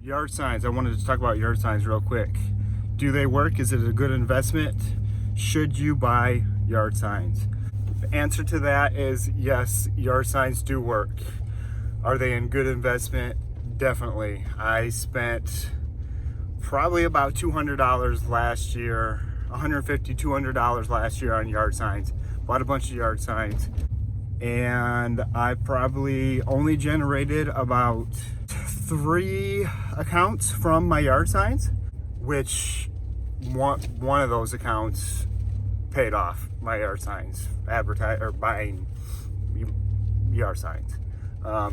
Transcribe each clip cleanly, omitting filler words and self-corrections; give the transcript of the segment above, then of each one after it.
Yard signs. I wanted to talk about yard signs real quick. Do they work? Is it a good investment? Should you buy yard signs? The answer to that is yes, yard signs do work. Are they in good investment? Definitely. I spent probably about $200 last year, $150, $200 last year on yard signs. Bought a bunch of yard signs, and I probably only generated about 3 accounts from my yard signs, which one of those accounts paid off my yard signs, buying yard signs.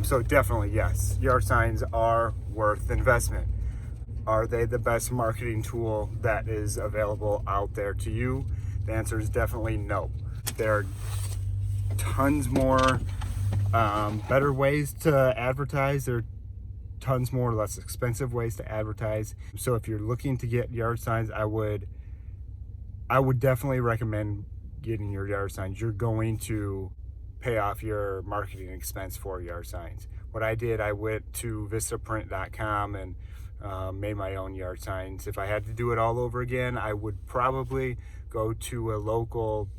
So definitely yes, yard signs are worth investment. Are they the best marketing tool that is available out there to you? The answer is definitely no. There are tons more better ways to advertise. There are tons more less expensive ways to advertise. So if you're looking to get yard signs, I would definitely recommend getting your yard signs. You're going to pay off your marketing expense for yard signs. What I did, I went to vistaprint.com and made my own yard signs. If I had to do it all over again, I would probably go to a local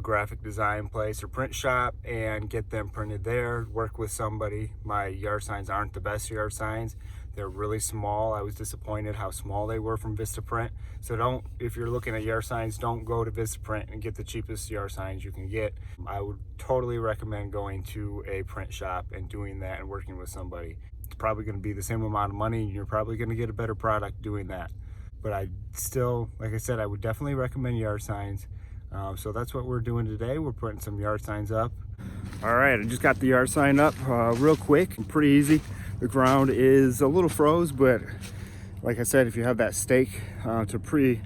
graphic design place or print shop and get them printed there, work with somebody. My yard signs aren't the best yard signs. They're really small. I was disappointed how small they were from Vistaprint. So if you're looking at yard signs, don't go to Vistaprint and get the cheapest yard signs you can get. I would totally recommend going to a print shop and doing that and working with somebody. It's probably going to be the same amount of money, and you're probably going to get a better product doing that. But I still, like I said, I would definitely recommend yard signs. So that's what we're doing today. We're putting some yard signs up. All right, I just got the yard sign up real quick, pretty easy. The ground is a little froze, but like I said, if you have that stake to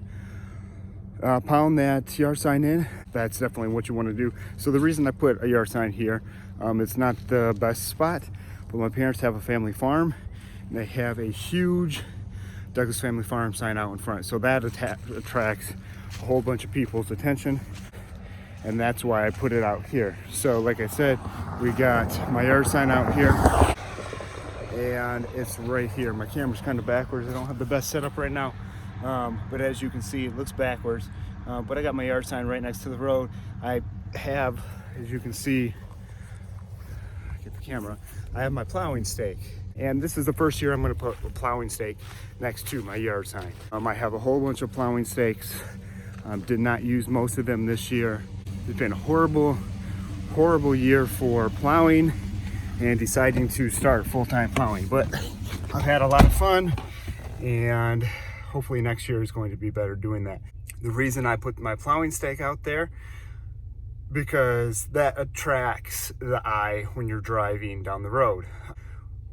pound that yard sign in, that's definitely what you want to do. So the reason I put a yard sign here, it's not the best spot, but my parents have a family farm, and they have a huge Douglas Family Farm sign out in front. So that attracts a whole bunch of people's attention, and that's why I put it out here. So like I said, we got my yard sign out here, and it's right here. My camera's kind of backwards. I don't have the best setup right now, but as you can see, it looks backwards. But I got my yard sign right next to the road. I have, as you can see, get the camera, I have my plowing stake. And this is the first year I'm going to put a plowing stake next to my yard sign. I have a whole bunch of plowing stakes. Did not use most of them this year. It's been a horrible year for plowing and deciding to start full-time plowing. But I've had a lot of fun, and hopefully next year is going to be better doing that. The reason I put my plowing stake out there, because that attracts the eye when you're driving down the road.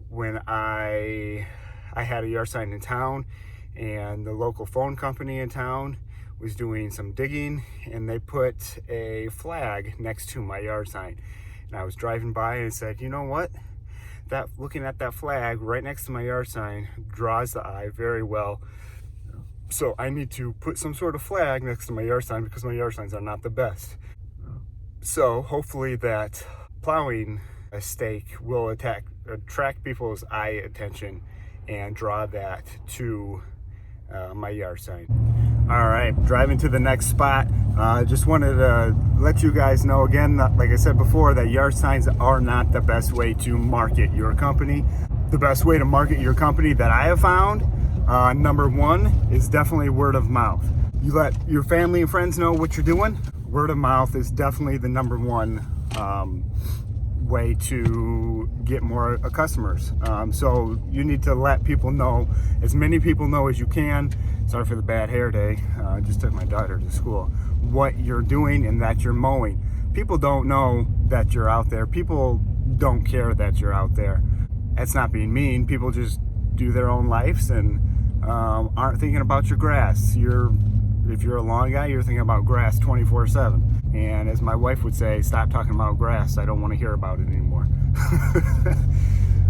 When I had a yard sign in town, and the local phone company in town was doing some digging, and they put a flag next to my yard sign. And I was driving by and said, you know what? Looking at that flag right next to my yard sign draws the eye very well. So I need to put some sort of flag next to my yard sign because my yard signs are not the best. So hopefully that plowing stake will attract people's eye attention and draw that to my yard sign. All right, driving to the next spot. Just wanted to let you guys know again, like I said before, that yard signs are not the best way to market your company. The best way to market your company that I have found, number one, is definitely word of mouth. You let your family and friends know what you're doing. Word of mouth is definitely the number one way to get more customers. So you need to let people know, as many people know as you can. Sorry for the bad hair day. I just took my daughter to school. What you're doing and that you're mowing. People don't know that you're out there. People don't care that you're out there. That's not being mean. People just do their own lives and aren't thinking about your grass. If you're a lawn guy, you're thinking about grass 24/7. And as my wife would say, stop talking about grass. I don't want to hear about it anymore.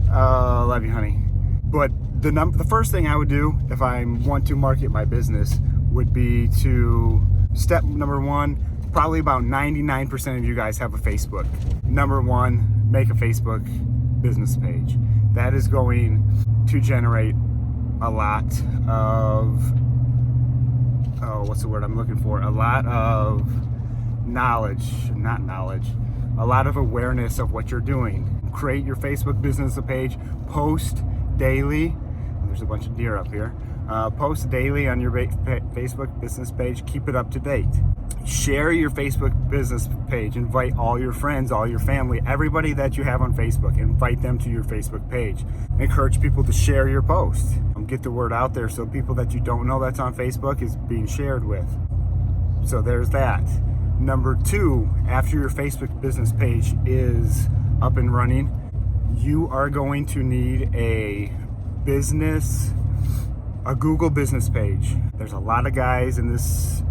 Love you, honey. But the first thing I would do if I want to market my business would be to, step number one, probably about 99% of you guys have a Facebook. Number one, make a Facebook business page. That is going to generate a lot of, what's the word I'm looking for? A lot of a lot of awareness of what you're doing. Create your Facebook business page, post daily. There's a bunch of deer up here. Post daily on your Facebook business page. Keep it up to date. Share your Facebook business page. Invite all your friends, all your family, everybody that you have on Facebook. Invite them to your Facebook page. Encourage people to share your post. Get the word out there so people that you don't know that's on Facebook is being shared with. So there's that. Number 2, after your Facebook business page is up and running, you are going to need a Google business page. There's a lot of guys in this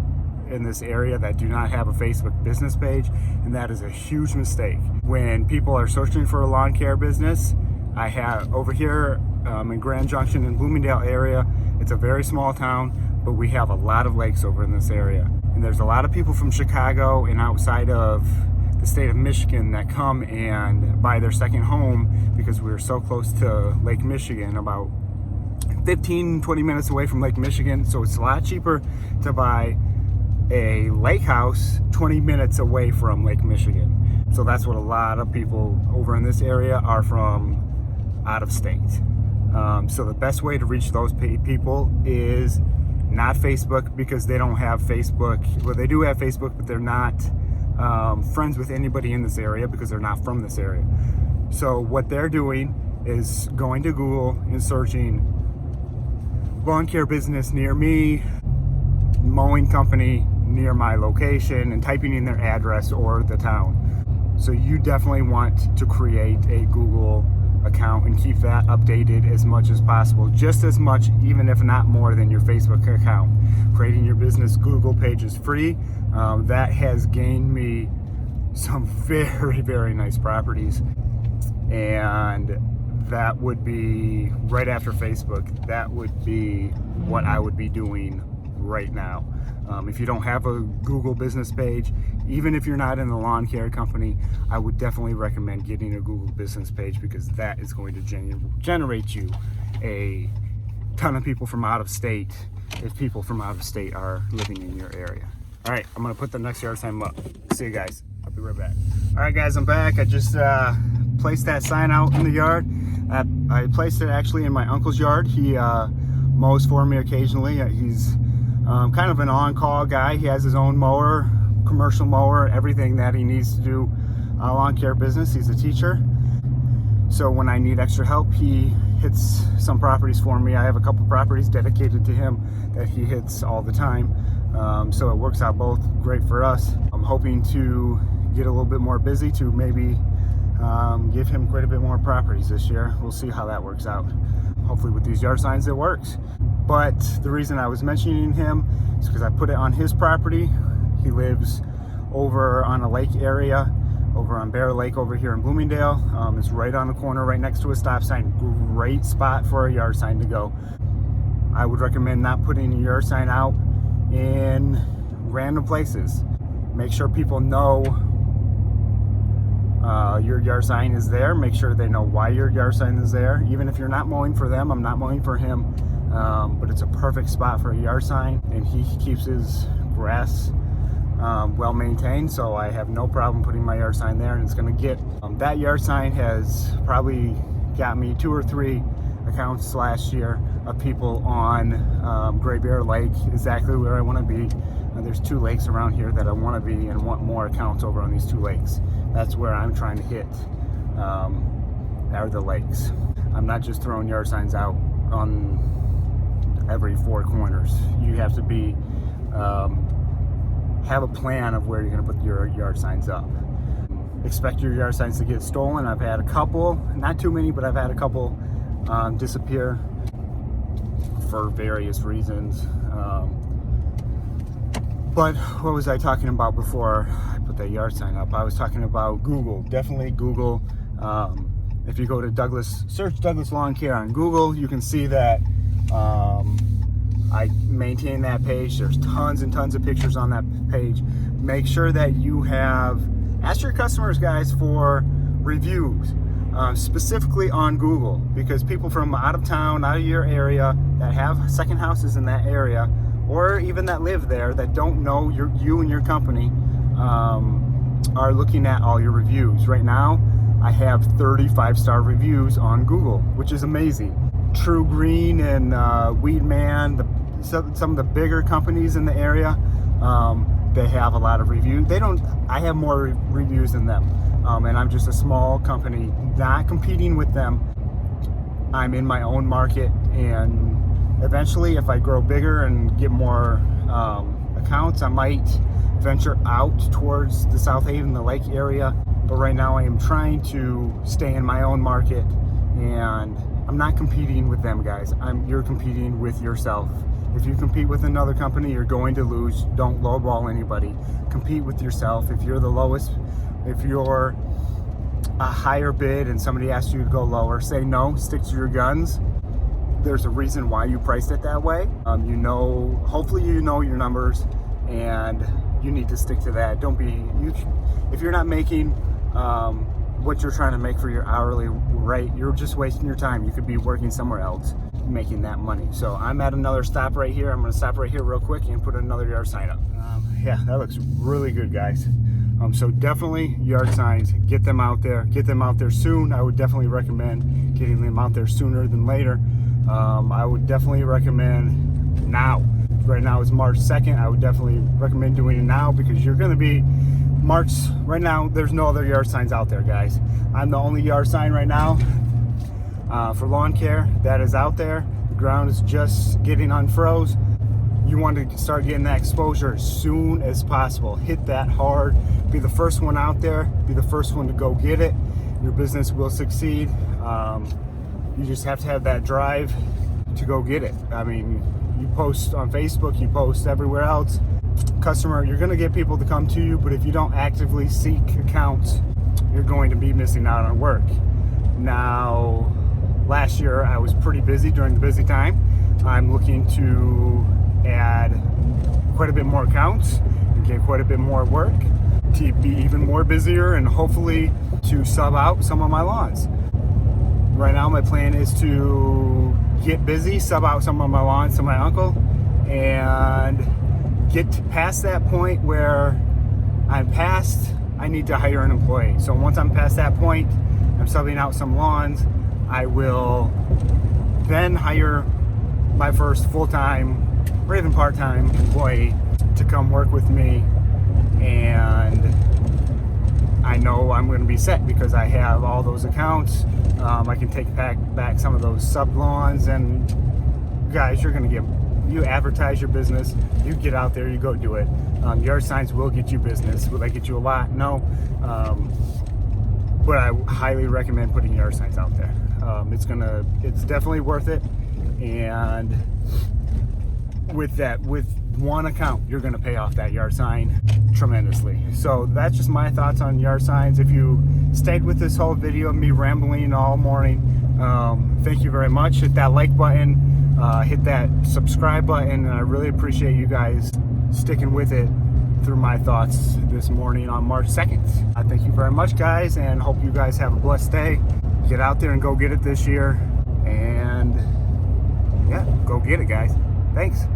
area that do not have a Facebook business page, and that is a huge mistake. When people are searching for a lawn care business, I have over here in Grand Junction in Bloomingdale area, it's a very small town, but we have a lot of lakes over in this area. And there's a lot of people from Chicago and outside of the state of Michigan that come and buy their second home because we're so close to Lake Michigan, about 15-20 minutes away from Lake Michigan. So it's a lot cheaper to buy a lake house 20 minutes away from Lake Michigan. So that's what a lot of people over in this area are from out of state. So the best way to reach those people is not Facebook, because they don't have Facebook. Well, they do have Facebook, but they're not friends with anybody in this area because they're not from this area. So what they're doing is going to Google and searching lawn care business near me, mowing company near my location, and typing in their address or the town. So you definitely want to create a Google account and keep that updated as much as possible, just as much, even if not more, than your Facebook account. Creating your business Google page is free. That has gained me some very, very nice properties, and that would be right after Facebook. That would be what I would be doing right now. If you don't have a Google business page, even if you're not in the lawn care company, I would definitely recommend getting a Google business page, because that is going to generate you a ton of people from out of state, if people from out of state are living in your area. All right, I'm gonna put the next yard sign up. See you guys, I'll be right back. All right guys, I'm back. I just placed that sign out in the yard. I placed it actually in my uncle's yard. He mows for me occasionally. He's kind of an on-call guy. He has his own mower, commercial mower, everything that he needs to do lawn care business. He's a teacher. So when I need extra help, he hits some properties for me. I have a couple properties dedicated to him that he hits all the time. So it works out both great for us. I'm hoping to get a little bit more busy to maybe give him quite a bit more properties this year. We'll see how that works out. Hopefully with these yard signs it works. But the reason I was mentioning him is because I put it on his property. He lives over on a lake area, over on Bear Lake over here in Bloomingdale. It's right on the corner, right next to a stop sign. Great spot for a yard sign to go. I would recommend not putting a yard sign out in random places. Make sure people know your yard sign is there. Make sure they know why your yard sign is there. Even if you're not mowing for them, I'm not mowing for him. But it's a perfect spot for a yard sign, and he keeps his grass well maintained, so I have no problem putting my yard sign there, and it's going to get that yard sign has probably got me 2 or 3 accounts last year of people on Great Bear Lake, exactly where I want to be. There's 2 lakes around here that I want to be, and want more accounts over on these 2 lakes. That's where I'm trying to hit, are the lakes. I'm not just throwing yard signs out on every 4 corners. You have to be have a plan of where you're going to put your yard signs up. Expect your yard signs to get stolen. I've had a couple, not too many, but I've had a couple disappear for various reasons. But what was I talking about before I put that yard sign up? I was talking about Google. Definitely Google. If you go to search Douglas Lawn Care on Google, you can see that I maintain that page. There's tons and tons of pictures on that page. Make sure that you ask your customers, guys, for reviews. specifically on Google, because people from out of town, out of your area, that have second houses in that area, or even that live there, that don't know you and your company, are looking at all your reviews. Right now, I have 35-star reviews on Google, which is amazing. True Green and Weedman, some of the bigger companies in the area, they have a lot of reviews. I have more reviews than them, and I'm just a small company, not competing with them. I'm in my own market, and eventually, if I grow bigger and get more accounts, I might venture out towards the South Haven, the lake area. But right now I am trying to stay in my own market, and I'm not competing with them, guys. You're competing with yourself. If you compete with another company, you're going to lose. Don't lowball anybody. Compete with yourself. If you're the lowest, if you're a higher bid and somebody asks you to go lower, say no, stick to your guns. There's a reason why you priced it that way. Hopefully you know your numbers, and you need to stick to that. If you're not making what you're trying to make for your hourly rate, you're just wasting your time. You could be working somewhere else making that money. So I'm at another stop right here. I'm going to stop right here real quick and put another yard sign up. Yeah, that looks really good, guys. So definitely yard signs, get them out there soon. I would definitely recommend getting them out there sooner than later. I would definitely recommend now. Right now is March 2nd. I would definitely recommend doing it now, because you're going to be March. Right now, there's no other yard signs out there, guys. I'm the only yard sign right now for lawn care that is out there. The ground is just getting unfroze. You want to start getting that exposure as soon as possible. Hit that hard. Be the first one out there. Be the first one to go get it. Your business will succeed. You just have to have that drive to go get it. I mean, you post on Facebook, you post everywhere else. Customer, you're going to get people to come to you, but if you don't actively seek accounts, you're going to be missing out on work. Now, last year I was pretty busy during the busy time. I'm looking to add quite a bit more accounts and get quite a bit more work to be even more busier, and hopefully to sub out some of my lawns. Right now my plan is to get busy, sub out some of my lawns to my uncle, and get past that point where I need to hire an employee. So once I'm past that point, I'm subbing out some lawns, I will then hire my first full-time or even part-time employee to come work with me, and I know I'm going to be set because I have all those accounts. I can take back some of those sub lawns, and guys, you advertise your business, you get out there, you go do it. Yard signs will get you business. Will they get you a lot? No. But I highly recommend putting yard signs out there. It's definitely worth it. And with one account, you're gonna pay off that yard sign tremendously. So that's just my thoughts on yard signs. If you stayed with this whole video of me rambling all morning, thank you very much. Hit that like button, hit that subscribe button, and I really appreciate you guys sticking with it through my thoughts this morning on March 2nd. I thank you very much, guys, and hope you guys have a blessed day. Get out there and go get it this year, and yeah, go get it, guys. Thanks.